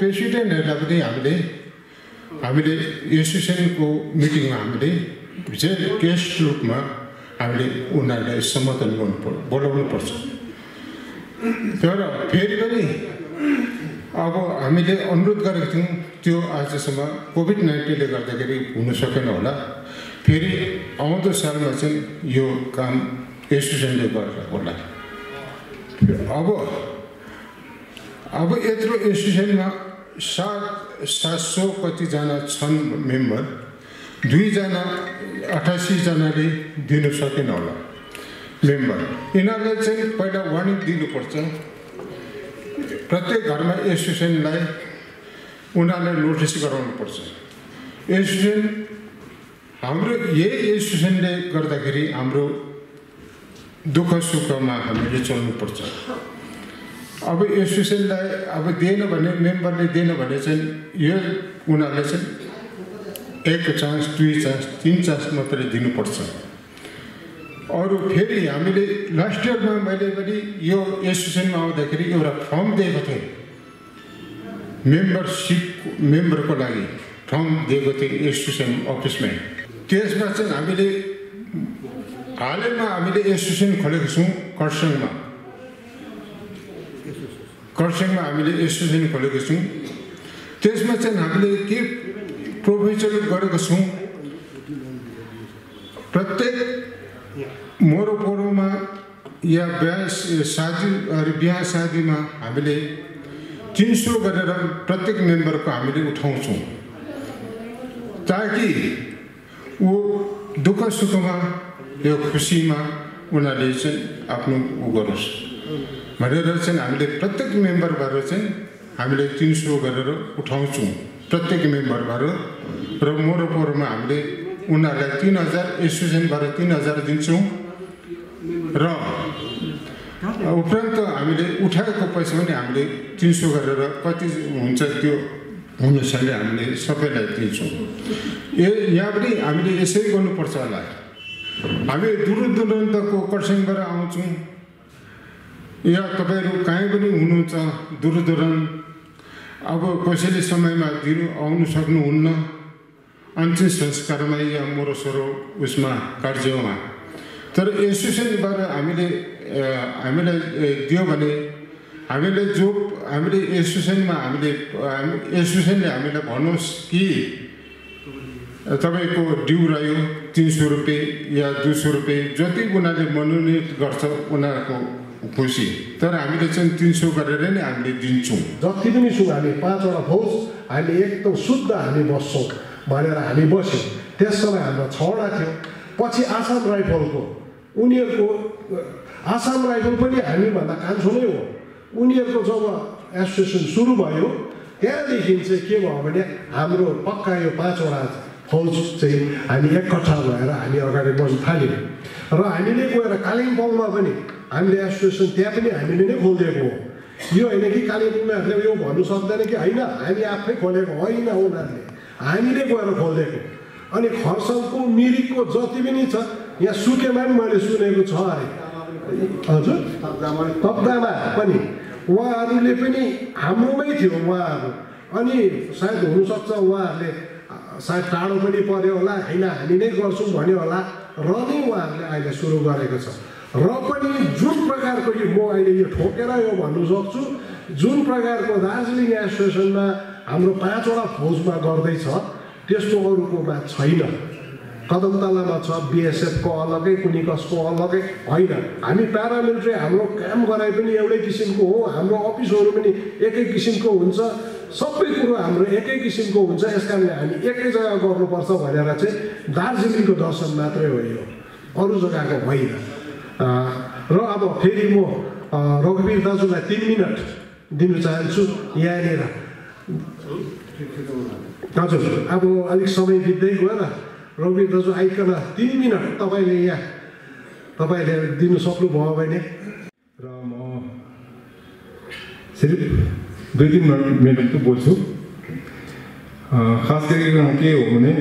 प्रेसिडेन्टहरूलाई पनि हामीले एसोसिएसनको मिटिङमा हामीले गेस्ट रूपमा हामीले उनीहरूलाई सम्बोधन बोलाउनु पर्छ। तर फेरि पनि अब हामीले अनुरोध गरेको थियौँ, त्यो आजसम्म कोभिड-19ले गर्दाखेरि हुन सकेन होला। फेरि आउँदो सालमा चाहिँ यो काम एसोसिएसनले गरेर होला। अब यत्रो एसोसिएसनमा 700 कतिजना छन् मेम्बर, 88 जनाले दिन सकेन होला मेम्बर। यिनीहरूलाई चाहिँ पहिला वार्निङ दिनुपर्छ। प्रत्येक घरमा एसोसिएसनलाई उनीहरूलाई नोटिस गराउनुपर्छ। एसोसिएसन हाम्रो यही एसोसिएसनले गर्दाखेरि हाम्रो दुःख सुखमा हामीले चल्नुपर्छ। अब एसोसिएसनलाई अब दिएन भने, मेम्बरले दिएन भने चाहिँ यो उनीहरूलाई चाहिँ 1 चान्स, 2 चान्स, 3 चान्स मात्रै दिनुपर्छ। अरू फेरि हामीले लास्ट इयरमा मैले पनि यो एसोसिएसनमा आउँदाखेरि एउटा फर्म दिएको थिएँ, मेम्बरको लागि फर्म दिएको थिएँ एसोसिएसन अफिसमै। त्यसमा चाहिँ हामीले हालैमा हामीले एसोसिएसन खोलेको छौँ खरसाङमा हामीले एसोसिएसन खोलेको छौँ। त्यसमा चाहिँ हामीले के प्रोभिजन गरेको छौँ, प्रत्येक मरोपरोमा या बिहा शादीमा हामीले 300 गरेर प्रत्येक मेम्बरको हामीले उठाउँछौँ, ताकि वो दुःख सुखमा यो खुसीमा उनीहरूले चाहिँ आफ्नो गरोस् भनेर चाहिँ हामीले प्रत्येक मेम्बरबाट चाहिँ हामीले 300 गरेर उठाउँछौँ प्रत्येक मेम्बरबाट। र मरोपरोमा हामीले उनीहरूलाई 3000 एसोसिएसनबाट 3000 दिन्छौँ। र उपरान्त हामीले उठाएको पैसा पनि हामीले 300 गरेर कति हुन्छ त्यो अनुसारले हामीले सबैलाई दिन्छौँ। यहाँ पनि हामीले यसै गर्नुपर्छ होला। हामी दूरदूरान्तको खरसाङबाट आउँछौँ, या तपाईँहरू कहीँ पनि हुनुहुन्छ दूरदूरान्त, अब कसैले समयमा आउनु सक्नुहुन्न अन्तिम संस्कारमा या मरोसरो उसमा कार्यमा। तर एसोसिएसनबाट हामीलाई दियो भने हामीले एसोसिएसनमा एसोसिएसनले हामीलाई भन्नुहोस् कि तपाईँको ड्यू रह्यो 300 रुपियाँ या 200 रुपियाँ, जति उनीहरूले मनोनित गर्छ उनीहरूको खुसी। तर हामीले चाहिँ 300 गरेर नै हामीले दिन्छौँ। जति पनि छौँ हामी 5वटा फौज, हामी एकदम शुद्ध हामी बस्छौँ भनेर हामी बस्यौँ। त्यस समय हाम्रो 6वटा थियो। पछि आसाम राइफलको उनीहरूको आसाम राइफल पनि हामीभन्दा कान्छो नै हो। उनीहरूको जब एसोसिएसन सुरु भयो त्यहाँदेखि चाहिँ के भयो भने हाम्रो पक्का यो 5वटा फौज चाहिँ हामी एकट्ठा भएर हामी अगाडि बढ्न थाल्यौँ। र हामीले गएर कालिम्पोङमा पनि हामीले एसोसिएसन त्यहाँ पनि हामीले नै खोलिदिएको हो। यो होइन कि कालिम्पोङमाहरूले यो भन्नु सक्दैन कि होइन हामी आफै खोलेको होइन, उनीहरूले हामीले गएर खोलिदिएको। अनि खरसाङको मिरिकको जति पनि छ, यहाँ सुकेमा पनि मैले सुनेको छ अरे, हजुर तब्दामा पनि उहाँहरूले पनि हाम्रोमै थियो उहाँहरू। अनि सायद हुनसक्छ उहाँहरूले सायद टाढो पनि पर्यो होला, होइन हामी नै गर्छौँ भन्यो होला, र नै उहाँहरूले अहिले सुरु गरेको छ। र पनि जुन प्रकारको म अहिले यो ठोकेर यो भन्नु सक्छु, जुन प्रकारको दार्जिलिङ एसोसिएसनमा हाम्रो 5वटा फौजमा गर्दैछ त्यस्तो अरूकोमा छैन। कदमतलामा छ बिएसएफको अलगै, कुनिकसको अलगै होइन। हामी प्यारामिलिट्री हाम्रो काम गराइ पनि एउटै किसिमको हो, हाम्रो अफिसहरू पनि एकै किसिमको हुन्छ, सबै कुरो हाम्रो एकै किसिमको हुन्छ। यस कारणले हामी एकै जग्गा गर्नुपर्छ भनेर चाहिँ दार्जिलिङको दर्शन मात्रै हो यो, अरू जग्गाको होइन। र अब फेरि म रघुवीर दाजुलाई 3 मिनट दिन चाहन्छु यहाँनिर। हजुर अब अलिक समय बित्दै गएर रघुवीर दाजु आइकन 3 मिनट तपाईँले दिनु सक्नुभयो भने। र म सिर्फ 2-3 मिनट त बोल्छु। खास गरिकन के हो भने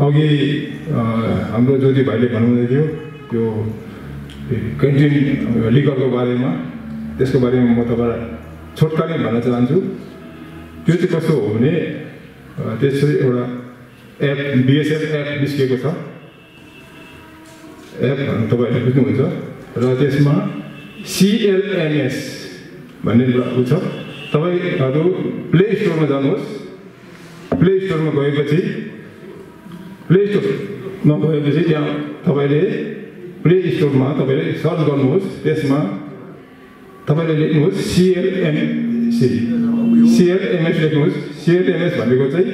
अघि हाम्रो ज्योति भाइले भन्नुहुँदै थियो त्यो क्यान्टिन लिगरको बारेमा, त्यसको बारेमा म तपाईँलाई छोटकरी भन्न चाहन्छु। त्यो चाहिँ कस्तो हो भने त्यसै एउटा एप BSF एप निस्किएको छ। एप तपाईँहरूले बुझ्नुहुन्छ र त्यसमा CLMS भन्ने उ छ। तपाईँहरू प्ले स्टोरमा जानुहोस्। प्ले स्टोरमा गएपछि त्यहाँ तपाईँले प्ले स्टोरमा तपाईँले सर्च गर्नुहोस्। त्यसमा तपाईँले लेख्नुहोस् CLMS लेख्नुहोस्। CLMS भनेको चाहिँ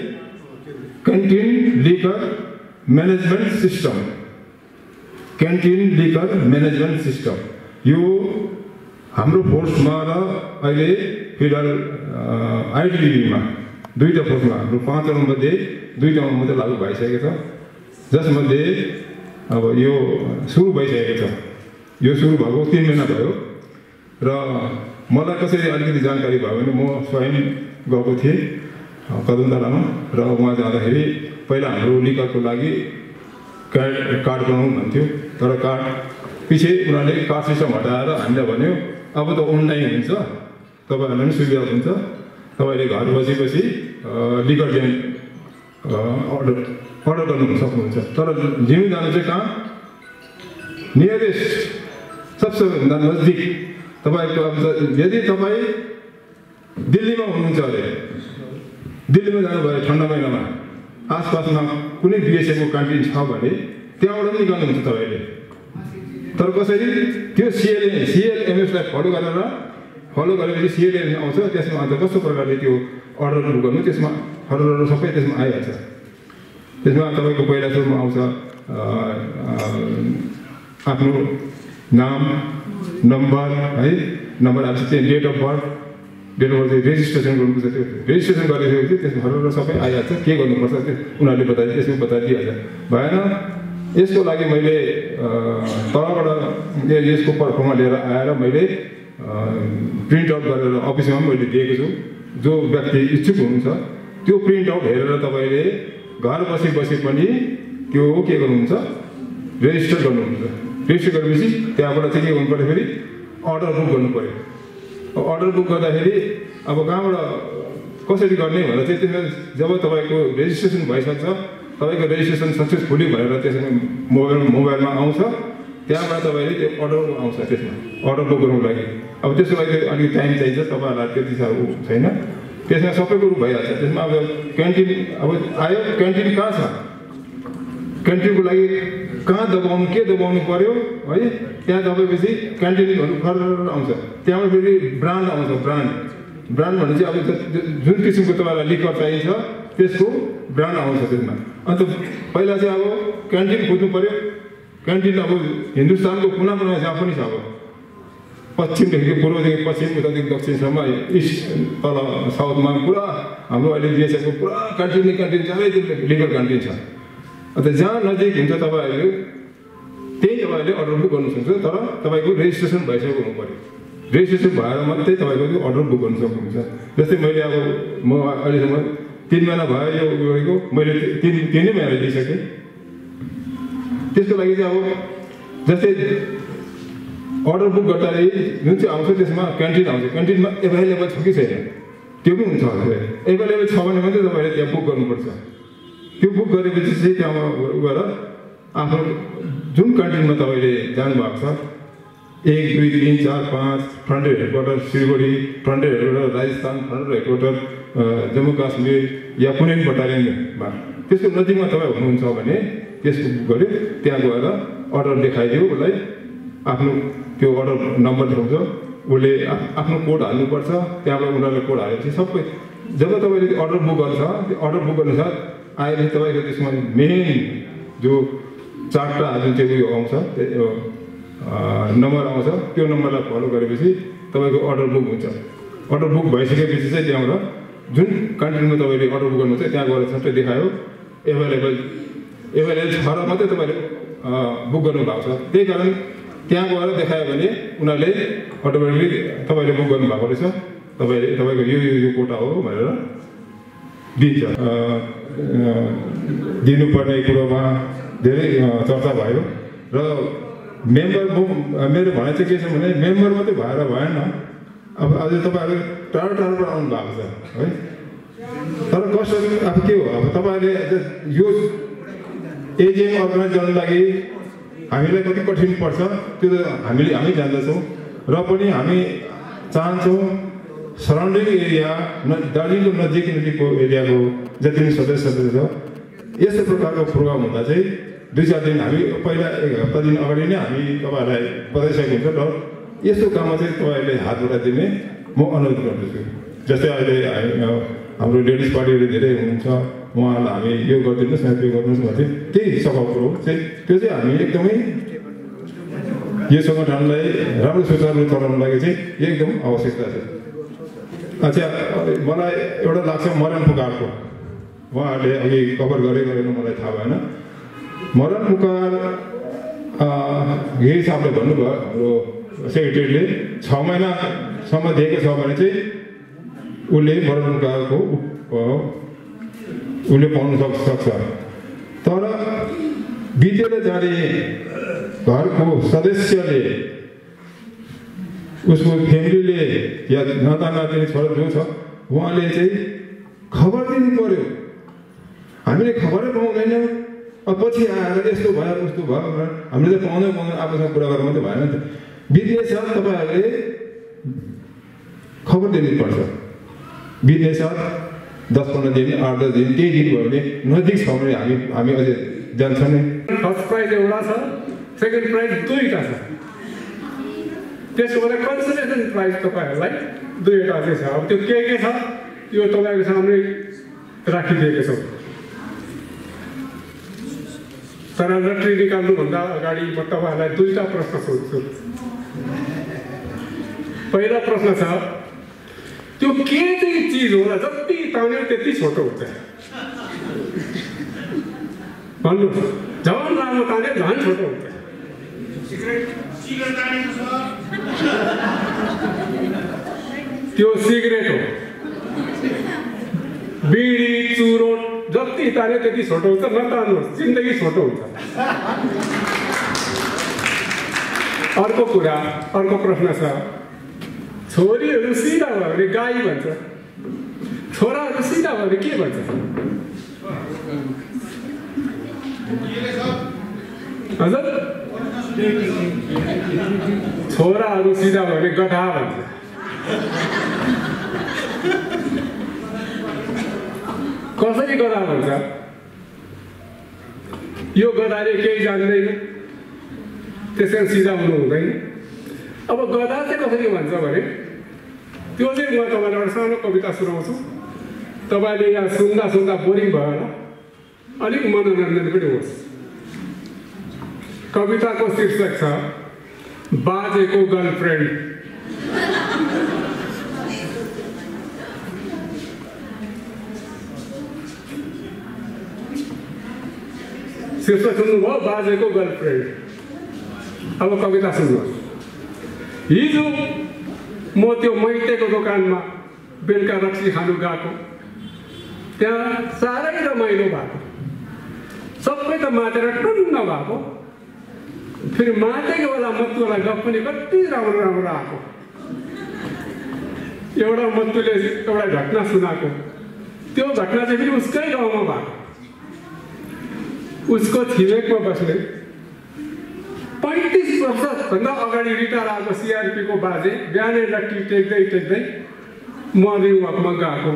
canteen liquor management system. Canteen liquor management system यो हाम्रो फोर्समा र अहिले फिलहाल ITBP-मा दुईटा फोर्समा हाम्रो 5 वटा मध्ये 2टामा मात्रै लागू भइसकेको छ, जसमध्ये अब यो सुरु भइसकेको छ। यो सुरु भएको 3 महिना भयो र मलाई कसरी अलिकति जानकारी भयो भने म स्वयं गएको थिएँ कदमतलामा र उहाँ जाँदाखेरि पहिला हाम्रो लिकरको लागि कार्ड बनाउनु भन्थ्यो, तर कार्ड पछि उनीहरूले कार्ड सिस्टम हटाएर हामीलाई भन्यो अब त अनलाइन हुन्छ, तपाईँहरूलाई पनि सुविधा हुन्छ, तपाईँले घर बसी लिकर ल्यान्ड अर्डर गर्नु सक्नुहुन्छ। तर जिम जानु चाहिँ कहाँ? नियरेस्ट सबसे भन्दा नजिक तपाईँको अब यदि तपाईँ दिल्लीमा हुनुहुन्छ अरे दिल्लीमा जानुभयो ठन्डा महिनामा आसपासमा कुनै BSF को क्यान्टिन छ भने त्यहाँबाट पनि गर्नुहुन्छ तपाईँले। तर कसरी त्यो CLMS लाई फलो गरेपछि CLMS आउँछ। त्यसमा अन्त कस्तो प्रकारले त्यो अर्डर गर्नु त्यसमा अर्डरहरू सबै त्यसमा आइहाल्छ। त्यसमा तपाईँको पहिला सुरुमा आउँछ आफ्नो नाम नम्बर है, नम्बर आएपछि चाहिँ डेट अफ बर्थ चाहिँ रेजिस्ट्रेसन गर्नुपर्छ। त्यो रेजिस्ट्रेसन गरिसकेपछि त्यसमा हरर सबै आइहाल्छ। के गर्नुपर्छ त्यो उनीहरूले त्यसमा बताइदिइहाल्छ। भएन यसको लागि मैले तलबाट यसको फर्ममा लिएर आएर मैले प्रिन्ट आउट गरेर अफिसमा पनि मैले दिएको छु। जो व्यक्ति इच्छुक हुनुहुन्छ त्यो प्रिन्ट आउट हेरेर तपाईँले घर बसी पनि त्यो के गर्नुहुन्छ रेजिस्टर गर्नुहुन्छ। रेजिस्टर गरेपछि त्यहाँबाट चाहिँ के गर्नु पर्यो फेरि अर्डर बुक गर्नु पर्यो। अर्डर बुक गर्दाखेरि अब कहाँबाट कसरी गर्ने भनेर चाहिँ त्यसमा जब तपाईँको रेजिस्ट्रेसन भइसक्छ, तपाईँको रेजिस्ट्रेसन सक्सेसफुली भनेर त्यसमा मोबाइलमा आउँछ, त्यहाँबाट तपाईँले त्यो अर्डर आउँछ। त्यसमा अर्डर बुक गर्नुको लागि अब त्यसको लागि अलिक टाइम चाहिन्छ, तपाईँहरूलाई त्यति साह्रो छैन। त्यसमा सबै कुरो भइहाल्छ। त्यसमा अब क्यान्टिन अब आयो, क्यान्टिन कहाँ छ, क्यान्टिनको लागि कहाँ दबाउनु के दबाउनु पर्यो है, त्यहाँ दबाएपछि क्यान्टिनहरू फरर आउँछ। त्यहाँबाट फेरि ब्रान्ड आउँछ। ब्रान्ड भने चाहिँ अब जुन किसिमको तपाईँलाई लिकर चाहिन्छ त्यसको ब्रान्ड आउँछ त्यसमा। अन्त पहिला चाहिँ अब क्यान्टिन खोज्नु पर्यो। क्यान्टिन अब हिन्दुस्तानको कुना कुनामा जहाँ पनि छ, अब पश्चिमदेखि पूर्वदेखि पश्चिम उतादेखि दक्षिणसम्म इस्ट तल साउथमा पुरा हाम्रो अहिले BSF को पुरा क्यान्टिन चारैतिर लिकर क्यान्टिन छ। अन्त जहाँ नजिक हुन्छ तपाईँहरू त्यही तपाईँहरूले अर्डर बुक गर्नु सक्छ। तर तपाईँको रेजिस्ट्रेसन भइसकेको हुनु पर्यो। रेजिस्ट्रेसन भएर मात्रै तपाईँको त्यो अर्डर बुक गर्नु सक्नुहुन्छ। जस्तै मैले अब म अहिलेसम्म 3 महिना भयो यो गरेको, मैले 3 महिना दिइसकेँ। त्यसको लागि चाहिँ अब जस्तै अर्डर बुक गर्दाखेरि जुन चाहिँ आउँछ त्यसमा क्यान्टिन आउँछ। क्यान्टिनमा एभाइलेबल छ कि छैन त्यो पनि हुन्छ। एभाइलेबल छ भने मात्रै तपाईँले त्यहाँ बुक गर्नुपर्छ। त्यो बुक गरेपछि चाहिँ त्यहाँ गएर आफ्नो जुन क्यान्टिनमा तपाईँले जानुभएको छ 1, 2, 3, 4, 5 frontier headquarter Siliguri, frontier headquarter Rajasthan, frontier headquarter Jammu Kashmir या कुनै बटालियनमा त्यसको नजिकमा तपाईँ हुनुहुन्छ भने त्यसको बुक गऱ्यो, त्यहाँ गएर अर्डर देखाइदियो उसलाई। आफ्नो त्यो अर्डर नम्बर देखाउँछ, उसले आफ्नो कोड हाल्नुपर्छ। त्यहाँबाट उनीहरूले कोड हालेपछि सबै जब तपाईँले अर्डर बुक गर्छ, त्यो अर्डर बुक गर्नुसाथ आएपछि तपाईँको त्यसमा मेन जो 4टा जुन चाहिँ उयो आउँछ नम्बर आउँछ, त्यो नम्बरलाई फलो गरेपछि तपाईँको अर्डर बुक हुन्छ। अर्डर बुक भइसकेपछि चाहिँ त्यहाँबाट जुन क्यान्टिनमा तपाईँले अर्डर बुक गर्नुहुन्छ त्यहाँ गएर सबै देखायो एभाइलेबल छ र मात्रै तपाईँले बुक गर्नुभएको छ। त्यही कारण त्यहाँ गएर देखायो भने उनीहरूले अटोमेटिकली तपाईँले बुक गर्नुभएको रहेछ, तपाईँको यो कोटा हो भनेर दिन्छ। दिनुपर्ने कुरोमा धेरै चर्चा भयो र मेम्बर मेरो भनाइ चाहिँ के छ भने मेम्बर मात्रै भएर भएन। अब आज तपाईँहरू टाढो टाढोबाट आउनु भएको छ है। तर कस्तो अब के हो, अब तपाईँहरूले यो एजिएम अर्गनाइज गर्नु लागि हामीलाई कति कठिन पर्छ त्यो त हामी जान्दछौँ। र पनि हामी चाहन्छौँ सराउन्डिङ एरिया दार्जिलिङको नजिकको एरियाको जति पनि सदस्यहरू छ यस्तो प्रकारको प्रोग्राम हुँदा चाहिँ 2-4 दिन हामी पहिला 1 हप्ता दिन अगाडि नै हामी तपाईँहरूलाई बताइसकेको हुन्छ। र यस्तो काममा चाहिँ तपाईँहरूले हात उठाइदिने म अनुरोध गर्दछु। जस्तै अहिले हाम्रो लेडिज पार्टीहरू धेरै हुनुहुन्छ, उहाँहरूलाई हामी यो गरिदिनुहोस् न त्यो गर्नुहोस् भन्थे त्यही सफा कुरो चाहिँ त्यो चाहिँ हामी एकदमै यो सङ्गठनलाई राम्रो सुचारू चलाउनु लागि चाहिँ एकदम आवश्यकता छ। अच्छा, मलाई एउटा लाग्छ मरण पुकारको, उहाँहरूले अघि कभर गरेन मलाई थाहा भएन। मरण पुकार यही हिसाबले भन्नुभयो हाम्रो सेक्रेटरीले 6 महिनासम्म दिएको छ भने चाहिँ उसले मरण पुकारको उसले पाउन सक्छ। तर विद्यालय जाने घरको सदस्यले उसको फ्यामिलीले या नाता नातिनी छोरा जो छ उहाँले चाहिँ खबर दिनु पर्यो। हामीले खबरै पाउँदैनौँ। अब पछि आएर यस्तो भयो उस्तो भयो हामीले त पाउँदैन आफूसँग कुरा गर्नु मात्रै भएन नि त। बित्ने छ तपाईँहरूले खबर दिनुपर्छ। बित्ने छ 10-15 दिन 8-10 दिन त्यही दिन भयो भने नजिक छ भने हामी अझै जान्छ नै। फर्स्ट प्राइज एउटा छ, सेकेन्ड प्राइज 2टा छ। त्यसको बाद कन्सोलेसन प्राइज तपाईँहरूलाई 2टा चाहिँ छ। अब त्यो के छ यो तपाईँको सामने राखिदिएको छ। तर लट्री निकाल्नुभन्दा अगाडि म तपाईँहरूलाई 2टा प्रश्न सोध्छु। पहिला प्रश्न छ त्यो के चाहिँ चिज होला जति तान्यो त्यति छोटो हुन्छ भन्नुहोस्। झन् राम्रो तान्यो झन् छोटो हुन्छ। त्यो सिगरेट हो। बिडी चुरोट जति तान्यो त्यति छोटो हुन्छ। नतान्नुहोस्, जिन्दगी छोटो हुन्छ। अर्को कुरा, अर्को प्रश्न छ छोरीहरू सिधा भयो भने गाई भन्छ, छोराहरू सिधा भयो भने के भन्छ? हजुर, छोराहरू सिधा भयो भने गधा भन्छ। कसरी गधा भन्छ? यो गधाले केही जान्दैन, त्यसरी सिधा हुनु हुँदैन। अब गधा चाहिँ कसरी भन्छ भने त्यो चाहिँ म तपाईँलाई एउटा सानो कविता सुनाउँछु। तपाईँले यहाँ सुन्दा बोरिङ भयो होला, अलिक मनोरञ्जन पनि होस्। कविताको शीर्षक छ बाजेको गर्लफ्रेन्ड। शीर्षक सुन्नुभयो, बाजेको गर्लफ्रेन्ड। अब कविता सुन्नुहोस्। हिजो म त्यो मैतेको दोकानमा बेलुका रक्सी खानु गएको, त्यहाँ साह्रै रमाइलो भएको, सबै त मातेर टुन्न भएको। फेरि मातेको बेला मत्तुलाई गफ पनि कति राम्रो राम्रो आएको। एउटा मत्तुले एउटा घटना सुनाएको, त्यो घटना चाहिँ फेरि उसकै गाउँमा भएको। उसको छिमेकमा बस्ने 35 वर्षभन्दा अगाडि रिटायर आएको सिआरपीको बाजे बिहानै लट्ठी टेक्दै मर्निङ वकमा गएको।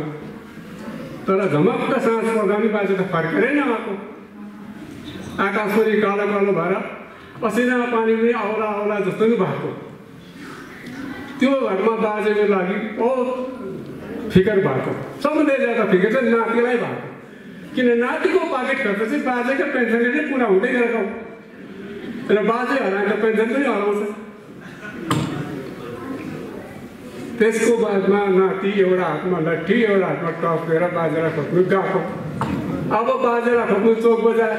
तर झमक्क साँझ पर्दा पनि बाजे त फर्केरै नआएको। आकाशभरि कालो कालो भएर पसिना पानी पनि आउला जस्तो नि भएको। त्यो घरमा बाजेको लागि बहुत फिकर भएको। सबैले ज्यादा फिकर चाहिँ नातिलाई भएको, किन नातिको पाकेट खर्च चाहिँ बाजेको पेन्सनले नै पुरा हुँदै गएको। र बाजे हराएर पेन्सन पनि हराउँछ। त्यसको बादमा नाति एउटा हातमा लट्ठी एउटा हातमा टप लिएर बाजेलाई खोज्नु गएको। अब बाजेलाई खोज्नु चोक बजार,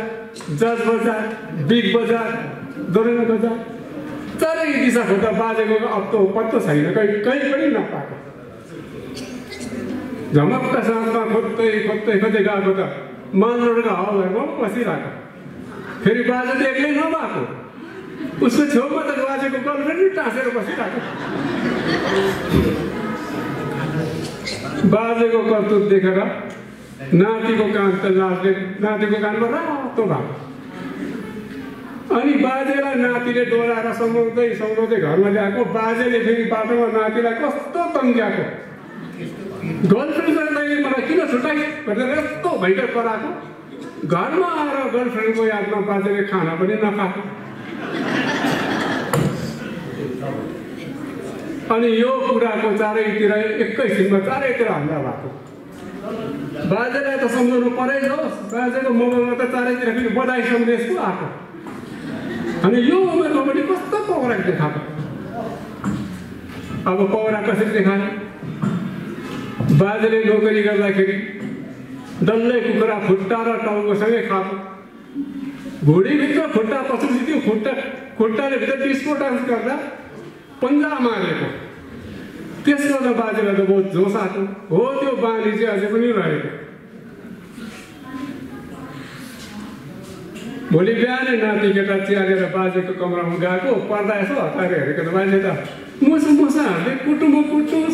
जज बजार, बिग बजार, दोरेना बजार, चारै दिशा खोज्दा बाजेको पत्तो छैन, कहीँ पनि नपाएको। झमक्क साँझमा खोज्दै गएको त मालरोडको हावाघरमा बसिरहेको। फेरि बाजे त एक्लै नभएको, उसको छेउमा त बाजेको गर्लफ्रेन्ड पनि टाँसेर बसिरहेको। बाजेको कर्तुत देखेर नातिको कान त नातिको कानमा रातो भएको। अनि बाजेलाई नातिले डोराएर समाउँदै समाउँदै घरमा ल्याएको, बाजेले फेरि बाटोमा नातिलाई कस्तो तङ्ग्याएको, गर्लफ्रेन्डलाई मलाई किन छुट्याइ भनेर यस्तो भैटर कराएको। घरमा आएर गर्लफ्रेन्डको यादमा बाजेले खाना पनि नखाएको। अनि यो कुराको चारैतिर एकैछिनमा चारैतिर हल्ला भएको। बाजेलाई त सम्झाउनु परेन होस्, बाजेको मोबाइलमा त चारैतिर फेरि बधाई सन्देश पो आएको। अनि यो उमेरमा पनि कस्तो पौरा देखाएको। अब पौरा कसरी देखायो? बाजेले नोकरी गर्दाखेरि डल्लै कुखुरा खुट्टा र टाउकोसँगै खाएको। घुँडीभित्र खुट्टा पछुति त्यो खुट्टाले भित्र डिस्को डान्स गर्दा पन्जा मारेको। त्यसको त बाजेलाई त बहुत जोस आएको हो। त्यो बानी चाहिँ अझै पनि रहेको। भोलि बिहानै नाति केटा चियालेर बाजेको कमरामा गएको, पर्दा यसो हताएर हेरेको त बाजे त मुसु हाल्दै कुटु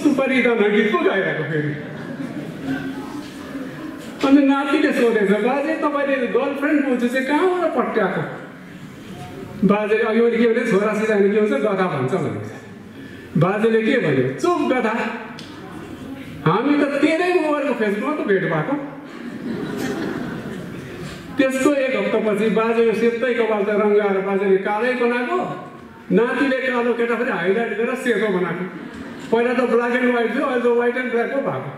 सुपारी दाना गीत पो गाइरहेको फेरि। अनि नातिले सोधेछ, बाजे तपाईँले गर्लफ्रेन्ड बुझ्छु चाहिँ कहाँबाट पट्याएको? बाजेले अघि के भने छोरासित के हुन्छ गधा भन्छ भनेको। बाजेले के भन्यो? चुप गधा, हामी त तेरै मोबाइलको फेसबुकमा त भेट भएको। त्यसको एक हप्तापछि बाजेको सेतै कपाल त रङ्गाएर बाजेले कालै बनाएको, नातिले कालो केटा फेरि हाइलाइट गरेर सेतो बनाएको। पहिला त ब्ल्याक एन्ड व्हाइट थियो, अहिले त व्हाइट एन्ड ब्ल्याक पो भएको।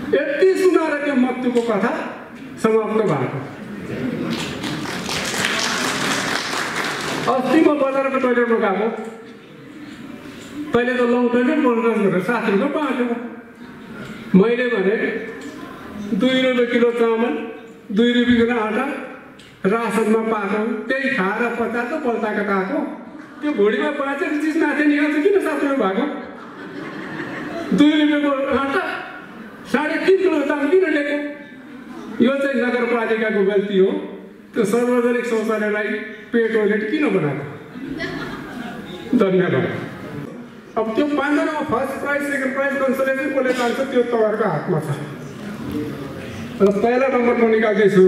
यति सुनाएर त्यो मत्तुको कथा समाप्त भएको। अस्ति म बजारको टोइलेटमा गएको, पहिले त लङ टोइलेट बोल्नुहोस् भनेर 7 रुपियाँ पाएको। मैले भने 2 रुपियाँ किलो चामल, 2 रुपियाँ किलो आँटा रासनमा पाएको, त्यही खाएर 50 पल्टाएको ताको। त्यो घोडीमा 5 चिज नाथे नि आज किन 7 रुपियाँ भएको? 2 रुपियाँको आँटा 3.5 किलो दाम किन लिएको? यो चाहिँ नगरपालिकाको गल्ती हो। त्यो सार्वजनिक शौचालयलाई पे टोइलेट किन बनाएको? धन्यवाद। अब त्यो 5 जनामा फर्स्ट प्राइज सेकेन्ड प्राइज कन्सोलेसन कसले जान्छ त्यो तपाईँहरूको हातमा छ। र पहिला नम्बर म निकाल्दैछु।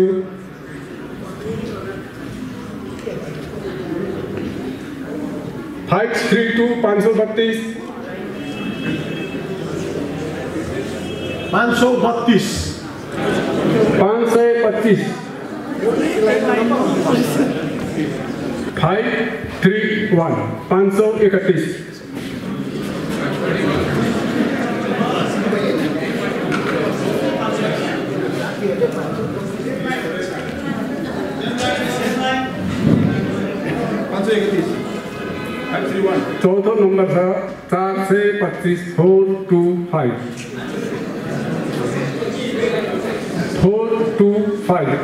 532 532 532 525 531 531 चौथो नंबर था 425 425 425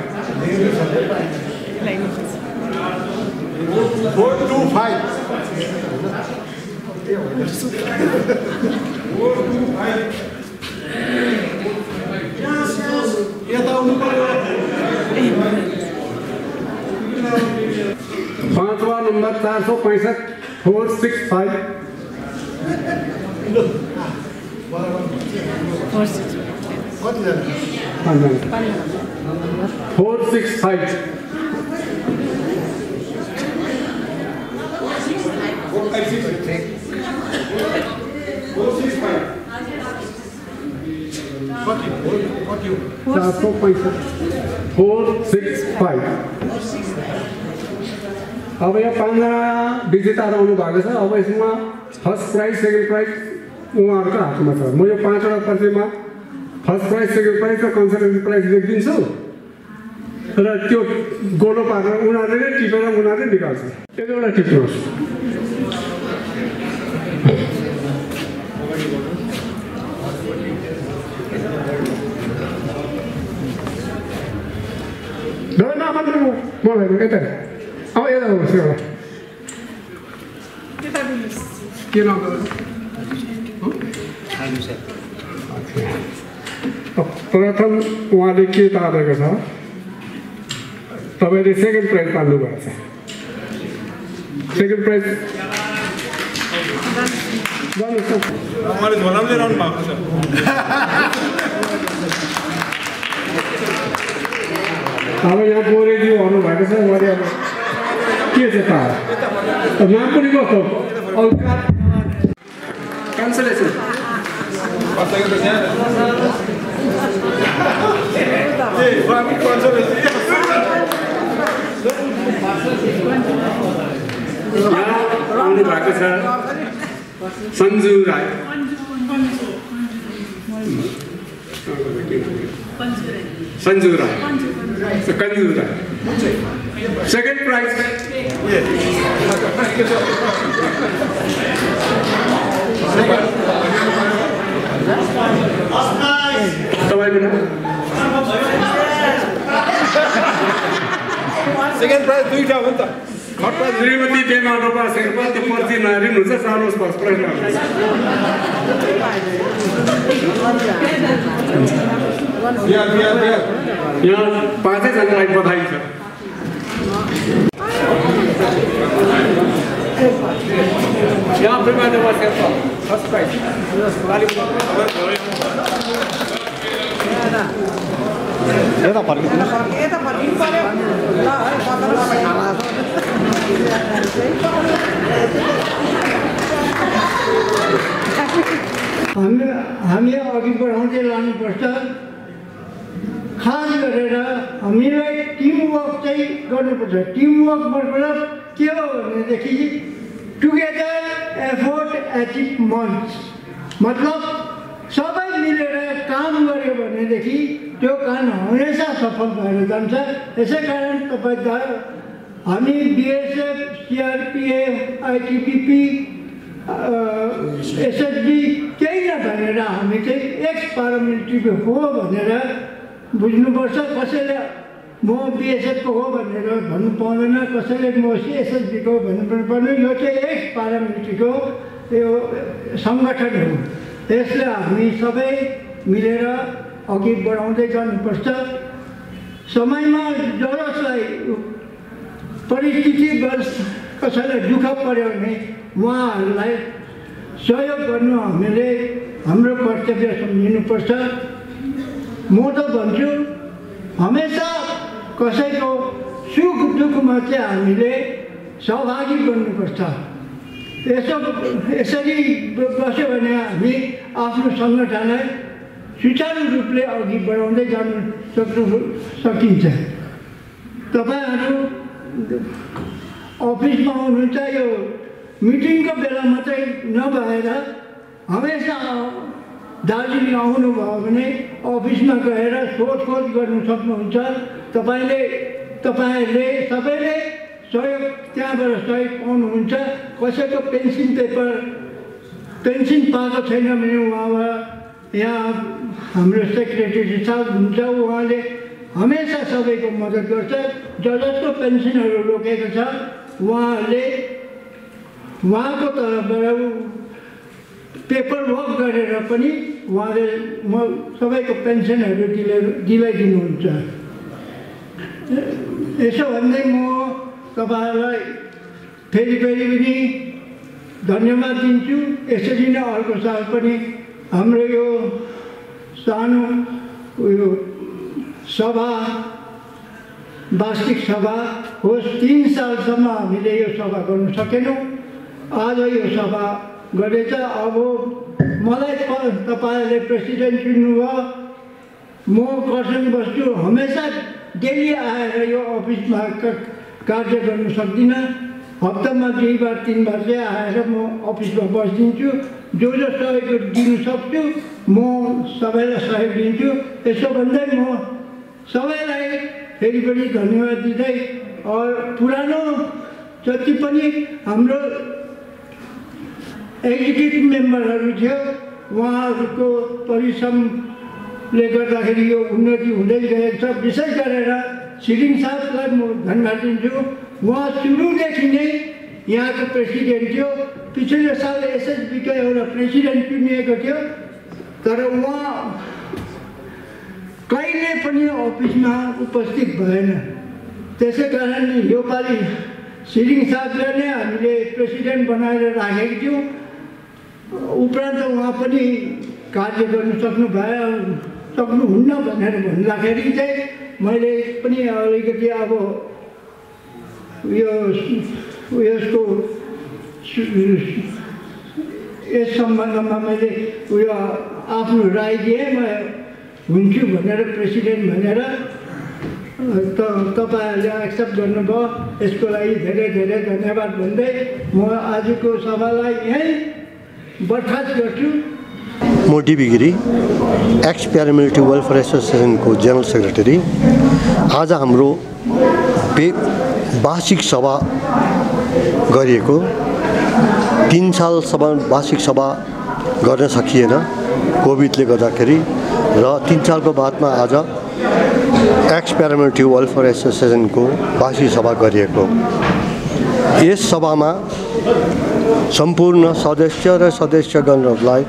पांचवा नंबर 465 465 465 465 अब यहाँ 5 जना विजेता रहनु भएको छ। अब यसमा फर्स्ट प्राइज सेकेन्ड प्राइज उहाँहरूको हातमा छ। म यो 5 वटा पर्चीमा फर्स्ट प्राइज सेकेन्ड प्राइज र कन्सलेसन प्राइज लेखिदिन्छु र त्यो गोलो पारेर उनीहरूले टिपेर उनीहरूले निकाल्छ। एक एउटा टिप्नुहोस्। मलाई यता अब यता आउनुहोस् एउटा के नाम प्रथम उहाँले के तारेको छ? तपाईँले सेकेन्ड प्राइज पाल्नु भएको छ। सेकेन्ड प्राइज उहाँले झोलाम लिएर आउनु भएको छ। अब यहाँ बोरेजी भन्नुभएको छ उहाँले अब के छ त नाम पनि कस्तो क्यान्सलेसन यहाँ आउनु भएको छ सञ्जु राई सञ्जु राई कन्जु राई सेकेन्ड प्राइज तपाईँको नाम सेकेन्ड प्राइज दुईटा हो नि त। श्रीमती पेमा डोपा शेर्पा त्यो पर्ची नहेरिनुहुन्छ सार्नुहोस् फर्स्ट प्राइज यहाँ 5 जनालाई बधाई छ। यहाँ पेमा डोपा शेर्पा फर्स्ट प्राइज यता फर्किनु पर्यो ल हामी अघि बढाउँदै लानुपर्छ। खास गरेर हामीलाई टिमवर्क चाहिँ गर्नुपर्छ। टिमवर्क मतलब के हो भनेदेखि टुगेदर एफोर्ट एचिभमेन्ट्स मतलब सबै मिलेर काम गर्यो भनेदेखि त्यो काम हमेसा सफल भएर जान्छ। यसै कारण तपाईँ हामी बिएसएफ सिआरपिएफ आइटिबिपी एसएसबी केही नभनेर हामी चाहिँ एक्स पारामिलिट्री हो भनेर बुझ्नुपर्छ। कसैले म बिएसएफको हो भनेर भन्नु पाउँदैन, कसैले म एसएसबीको भन्नु पर्दैन। यो चाहिँ एक्स पारामिलिट्रीको यो सङ्गठन हो। यसले हामी सबै मिलेर अघि बढाउँदै जानुपर्छ। समयमा जसलाई परिस्थिति कसैलाई दुःख पर्यो भने उहाँहरूलाई सहयोग गर्नु हामीले हाम्रो कर्तव्य सम्झिनुपर्छ। म त भन्छु हमेसा कसैको सुख दुःखमा चाहिँ हामीले सहभागी बन्नुपर्छ। यसरी बस्यो भने हामी आफ्नो सङ्गठनलाई सुचारू रूपले अघि बढाउँदै जानु सकिन्छ। तपाईँहरू अफिसमा हुनुहुन्छ, यो मिटिङको बेला मात्रै नभएर हमेसा दार्जिलिङ आउनुभयो भने अफिसमा गएर सोधखोज गर्नु सक्नुहुन्छ। तपाईँहरूले सबैले सहयोग त्यहाँबाट सहयोग पाउनुहुन्छ। कसैको पेन्सन पाएको छैन भने उहाँबाट यहाँ हाम्रो सेक्रेटरी साहब हुन्छ, उहाँले हमेसा सबैको मद्दत गर्छ। जसको पेन्सनहरू रोकेको छ उहाँको तर्फबाट पेपर वर्क गरेर पनि उहाँले सबैको पेन्सनहरू दिलाइदिनुहुन्छ। यसो भन्दै म तपाईँहरूलाई फेरि पनि धन्यवाद दिन्छु। यसरी नै अर्को साल पनि हाम्रो यो सानो उयो सभा वार्षिक सभा होस्। 3 सालसम्म हामीले यो सभा गर्नु सकेनौँ। आज यो सभा गरेछ। अब मलाई तपाईँहरूले प्रेसिडेन्ट चुन्नुभयो, म कर्सन बस्छु। हमेसा डेली आएर यो अफिसमा कार्य गर्नु सक्दिनँ। हप्तामा 2 बार 3 बार चाहिँ आएर म अफिसमा बसिदिन्छु। जो सहयोग दिनु सक्छु म सबैलाई सहयोग दिन्छु। यसो भन्दै म सबैलाई फेरि पनि धन्यवाद दिँदै पुरानो जति पनि हाम्रो एक्जिक्युटिभ मेम्बरहरू थियो उहाँहरूको परिश्रमले गर्दाखेरि यो उन्नति हुँदै गएको छ। विशेष गरेर छिरिङ साहबलाई म धन्यवाद दिन्छु। उहाँ सुरुदेखि नै यहाँको प्रेसिडेन्ट थियो। पछिल्लो साल एसएसबीको एउटा प्रेसिडेन्ट चुनिएको थियो, तर उहाँ कहिले पनि अफिसमा उपस्थित भएन। त्यसै कारण योपालि सिरिङ साहबले नै हामीले प्रेसिडेन्ट बनाएर राखेको थियौँ। उपरान्त उहाँ पनि कार्य गर्न सक्नुहुन्न भनेर भन्दाखेरि चाहिँ मैले पनि अलिकति अब यसको यस सम्बन्धमा मैले आफ्नो राय दिएँ। म हुन्छु भनेर प्रेसिडेन्ट भनेर तपाईँहरूले एक्सेप्ट गर्नुभयो। यसको लागि धेरै धेरै धन्यवाद भन्दै म आजको सभालाई यहीँ बर्खास्त गर्छु। म DB Giri, ex paramilitary welfare एसोसिएसनको जनरल सेक्रेटरी। आज हाम्रो वार्षिक सभा गरिएको 3 सालसम्म वार्षिक सभा गर्न सकिएन कोभिडले गर्दाखेरि, र 3 सालको बादमा आज एक्स प्यारामिलिट्री वेलफेयर एसोसिएसनको वार्षिक सभा गरिएको। यस सभामा सम्पूर्ण सदस्य र सदस्यगणहरूलाई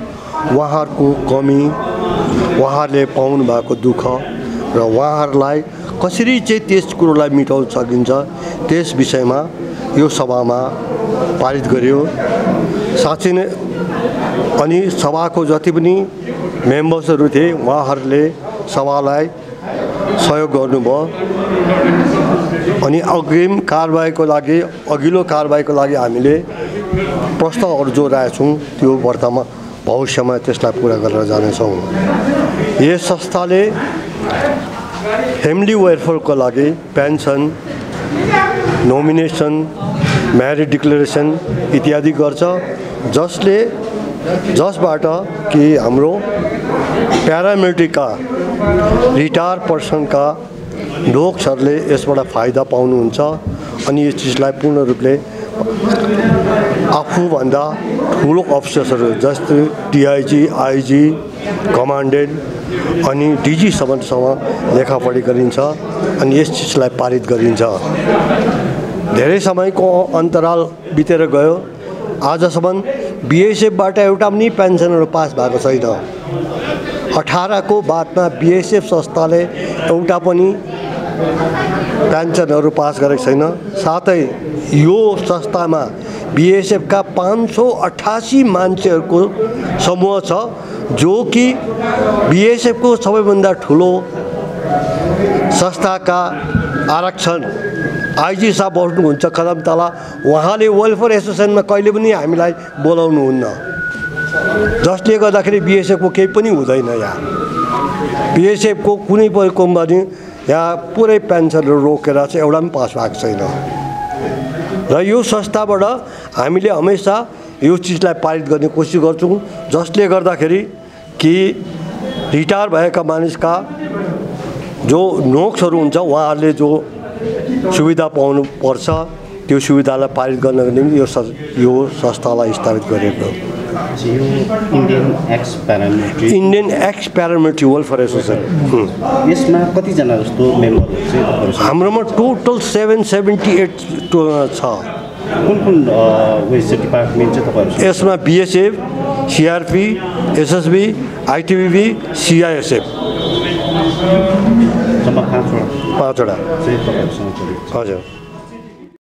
उहाँहरूको कमी, उहाँहरूले पाउनु भएको दुःख र उहाँहरूलाई कसरी चाहिँ त्यस कुरोलाई मेटाउन सकिन्छ त्यस विषयमा यो सभामा पारित गरियो। साँच्चै नै अनि सभाको जति पनि मेम्बर्सहरू थिए उहाँहरूले सभालाई सहयोग गर्नुभयो। अनि अग्रिम कारबाहीको लागि अघिल्लो कारबाहीको लागि हामीले प्रस्तावहरू जो राखेछौँ त्यो भविष्यमा त्यसलाई पुरा गरेर जानेछौँ। यस संस्थाले फ्यामिली वेलफेयरको लागि पेन्सन, नोमिनेसन, म्यारिज डिक्लेरेसन इत्यादि गर्छ, जसबाट कि हाम्रो प्यारामिलिट्रीका रिटायर पर्सनका लोकहरूले यसबाट फाइदा पाउनुहुन्छ। अनि यस चिजलाई पूर्ण रूपले आफूभन्दा ठुलो अफिसर्सहरू जस्तै डिआइजी, आइजी, कमान्डेन्ट अनि डिजीसम्म लेखापढी गरिन्छ अनि यस चिजलाई पारित गरिन्छ। धेरै समयको अन्तराल बितेर गयो, आजसम्म बिएसएफबाट एउटा पनि पेन्सनहरू पास भएको छैन। 18 को बादमा बिएसएफ संस्थाले एउटा पनि पेन्सनहरू पास गरेको छैन। साथै यो संस्थामा बिएसएफका 588 मान्छेहरूको समूह छ, जो कि बिएसएफको सबैभन्दा ठुलो संस्थाका आरक्षण आइजी साहब बस्नुहुन्छ कदमतला। उहाँले वेलफेयर एसोसिएसनमा कहिले पनि हामीलाई बोलाउनुहुन्न, जसले गर्दाखेरि बिएसएफको केही पनि हुँदैन। यहाँ बिएसएफको कुनै पनि कम्पनी यहाँ पुरै पेन्सनहरू रोकेर चाहिँ एउटा पनि पास भएको छैन। र यो संस्थाबाट हामीले हमेसा यो चिजलाई पारित गर्ने कोसिस गर्छौँ, जसले गर्दाखेरि कि रिटायर भएका मानिसका जो नोक्सहरू हुन्छ उहाँहरूले जो सुविधा पाउनु पर्छ त्यो सुविधालाई पारित गर्नको निम्ति यो संस्थालाई स्थापित गरिएको। Indian ex paramilitary welfare association. यसमा कतिजना जस्तो मेम्बरहरू चाहिँ हाम्रोमा टोटल 778 छ। कुन डिपार्टमेन्ट चाहिँ तपाईँहरू? यसमा बिएसएफ, सिआरपी, एसएसबी, आइटिबिबी, सिआइएसएफ जम्मा 5 वटा हजुर।